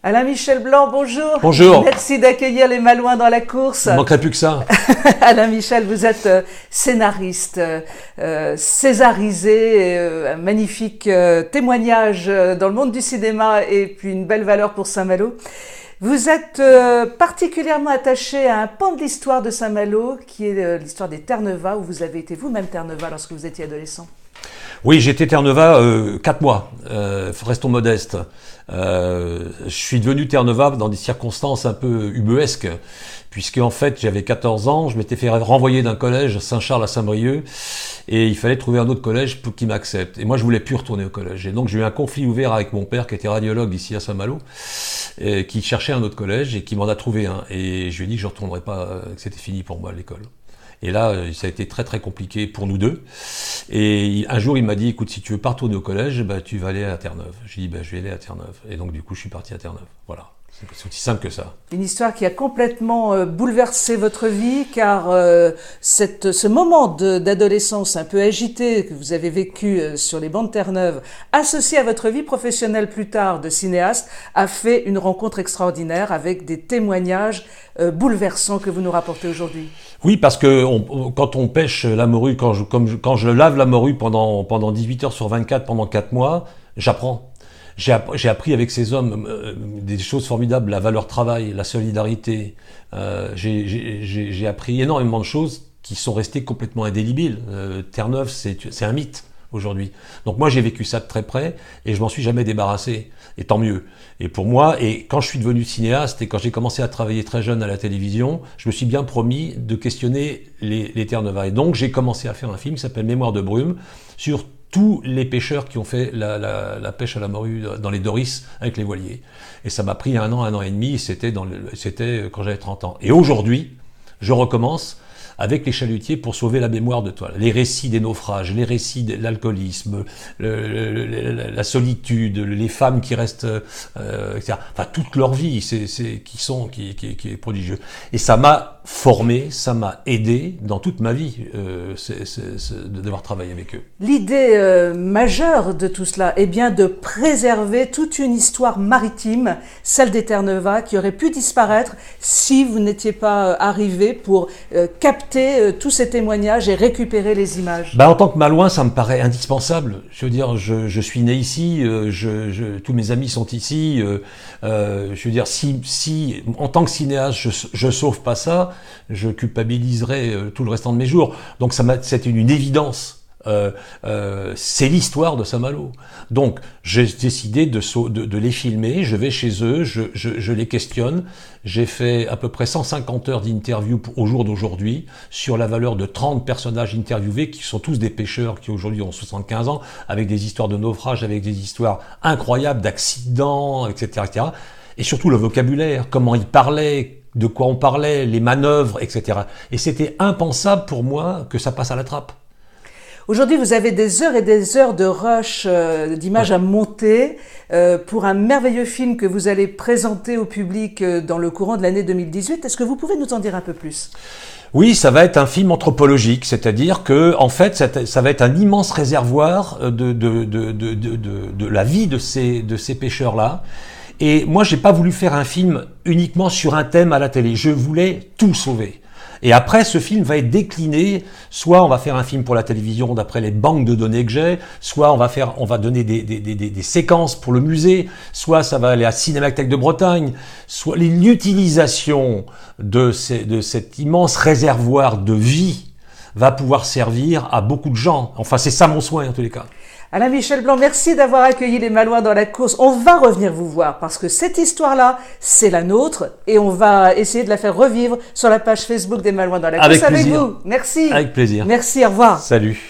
Alain Michel Blanc, bonjour. Bonjour. Merci d'accueillir les Malouins dans la course. Il ne manquerait plus que ça. Alain Michel, vous êtes scénariste, césarisé, un magnifique témoignage dans le monde du cinéma et puis une belle valeur pour Saint-Malo. Vous êtes particulièrement attaché à un pan de l'histoire de Saint-Malo qui est l'histoire des Terre-Neuva, où vous avez été vous-même Terre-Neuva lorsque vous étiez adolescent. Oui, j'étais Terre-Neuva 4 mois, restons modestes. Je suis devenu Terre-Neuva dans des circonstances un peu ubuesques, puisque en fait j'avais 14 ans, je m'étais fait renvoyer d'un collège Saint-Charles à Saint-Brieuc, et il fallait trouver un autre collège pour qui m'accepte. Et moi je voulais plus retourner au collège, et donc j'ai eu un conflit ouvert avec mon père qui était radiologue ici à Saint-Malo, et qui cherchait un autre collège et qui m'en a trouvé un. Et je lui ai dit que je ne retournerais pas, que c'était fini pour moi l'école. Et là, ça a été très très compliqué pour nous deux. Et un jour, il m'a dit, écoute, si tu veux pas retourner au collège, bah, tu vas aller à Terre-Neuve. J'ai dit, bah, je vais aller à Terre-Neuve. Et donc, du coup, je suis parti à Terre-Neuve. Voilà. C'est aussi simple que ça. Une histoire qui a complètement bouleversé votre vie, car ce moment d'adolescence un peu agité que vous avez vécu sur les bancs de Terre-Neuve, associé à votre vie professionnelle plus tard de cinéaste, a fait une rencontre extraordinaire avec des témoignages bouleversants que vous nous rapportez aujourd'hui. Oui, parce que quand on pêche la morue, quand je lave la morue pendant 18 heures sur 24, pendant 4 mois, j'apprends. J'ai appris avec ces hommes des choses formidables, la valeur travail, la solidarité. J'ai appris énormément de choses qui sont restées complètement indélébiles. Terre-Neuve, c'est un mythe aujourd'hui. Donc moi, j'ai vécu ça de très près et je m'en suis jamais débarrassé. Et tant mieux. Et pour moi, et quand je suis devenu cinéaste et quand j'ai commencé à travailler très jeune à la télévision, je me suis bien promis de questionner les Terre-Neuva. Et donc, j'ai commencé à faire un film qui s'appelle Mémoire de brume sur tous les pêcheurs qui ont fait la pêche à la morue dans les Doris avec les voiliers. Et ça m'a pris 1 an et demi, c'était quand j'avais 30 ans. Et aujourd'hui, je recommence avec les chalutiers pour sauver la mémoire de toi. Les récits des naufrages, les récits de l'alcoolisme, la solitude, les femmes qui restent, etc. Enfin, toute leur vie, qui est prodigieux. Et ça m'a formé, ça m'a aidé dans toute ma vie, de devoir travailler avec eux. L'idée majeure de tout cela est bien de préserver toute une histoire maritime, celle des Terre-Neuva, qui aurait pu disparaître si vous n'étiez pas arrivé pour capter tous ces témoignages et récupérer les images. En tant que Malouin, ça me paraît indispensable. Je veux dire, je suis né ici, tous mes amis sont ici. Je veux dire, si en tant que cinéaste, je sauve pas ça, je culpabiliserai tout le restant de mes jours. Donc c'est une évidence. C'est l'histoire de Saint-Malo. Donc, j'ai décidé de les filmer. Je vais chez eux, je les questionne. J'ai fait à peu près 150 heures d'interview au jour d'aujourd'hui sur la valeur de 30 personnages interviewés qui sont tous des pêcheurs qui aujourd'hui ont 75 ans, avec des histoires de naufrage, avec des histoires incroyables d'accidents, etc., etc. Et surtout le vocabulaire, comment ils parlaient, de quoi on parlait, les manœuvres, etc. Et c'était impensable pour moi que ça passe à la trappe. Aujourd'hui, vous avez des heures et des heures de rush d'images à monter pour un merveilleux film que vous allez présenter au public dans le courant de l'année 2018. Est-ce que vous pouvez nous en dire un peu plus ? Oui, ça va être un film anthropologique, c'est-à-dire que en fait, ça va être un immense réservoir de la vie de ces pêcheurs-là. Et moi, j'ai pas voulu faire un film uniquement sur un thème à la télé. Je voulais tout sauver. Et après, ce film va être décliné, soit on va faire un film pour la télévision d'après les banques de données que j'ai, soit on va donner des séquences pour le musée, soit ça va aller à Cinémathèque de Bretagne, soit l'utilisation de cet immense réservoir de vie va pouvoir servir à beaucoup de gens. Enfin, c'est ça mon souhait en tous les cas. Alain Michel Blanc, merci d'avoir accueilli les Malouins dans la course. On va revenir vous voir parce que cette histoire-là, c'est la nôtre et on va essayer de la faire revivre sur la page Facebook des Malouins dans la course avec vous. Merci. Avec plaisir. Merci, au revoir. Salut.